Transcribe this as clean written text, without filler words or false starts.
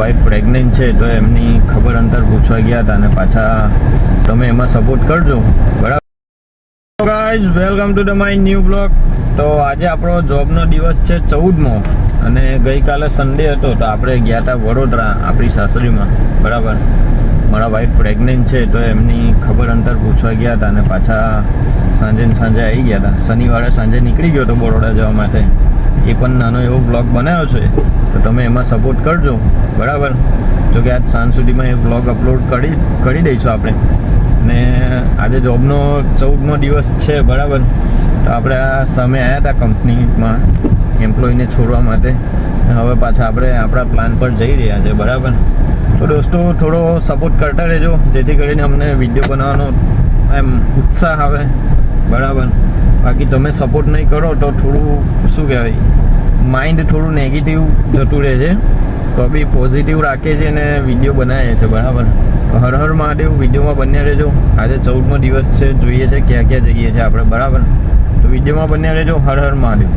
Wife pregnant છે તો એમની ખબર અંતર પૂછવા ગયા હતા અને પાછા તમે એમાં સપોર્ટ કરજો, બરાબર. Guys, welcome to the my new blog. તો આજે આપણો જોબનો દિવસ છે 14મો અને ગઈકાલે સન્ડે હતો તો આપણે ગયા હતા વડોદરા આપણી સાસરીમાં, બરાબર. મારા વાઈફ પ્રેગ્નન્ટ છે તો એમની ખબર અંતર પૂછવા ગયા હતા અને પાછા સાંજે આવી ગયા હતા. શનિવારે સાંજે નીકળી ગયો હતો બરોડા જવા માટે. એ પણ નાનો એવો બ્લોગ બનાવ્યો છે તો તમે એમાં સપોર્ટ કરજો, બરાબર. જો કે આજ સાંજ સુધીમાં એ બ્લોગ અપલોડ કરી દઈશું આપણે. ને આજે જોબનો 14મો દિવસ છે, બરાબર. તો આપણે આ સામે આવ્યા હતા કંપનીમાં એમ્પ્લોયને છોડવા માટે. હવે પાછા આપણે આપણા પ્લાન પર જઈ રહ્યા છે, બરાબર. તો દોસ્તો, થોડો સપોર્ટ કરતા રહેજો જેથી કરીને અમને વિડીયો બનાવવાનો એમ ઉત્સાહ આવે, બરાબર. બાકી તમે સપોર્ટ નહીં કરો તો થોડું શું કહેવાય, માઇન્ડ થોડું નેગેટિવ જતું રહે છે. તો બી પોઝિટિવ રાખે છે અને વિડીયો બનાવીએ છે, બરાબર. તો હર હર મહાદેવ, વિડીયોમાં બન્યા રહેજો. આજે 14મો દિવસ છે, જોઈએ છે ક્યાં ક્યાં જઈએ છીએ આપણે, બરાબર. તો વિડીયોમાં બન્યા રહેજો. હર હર મહાદેવ.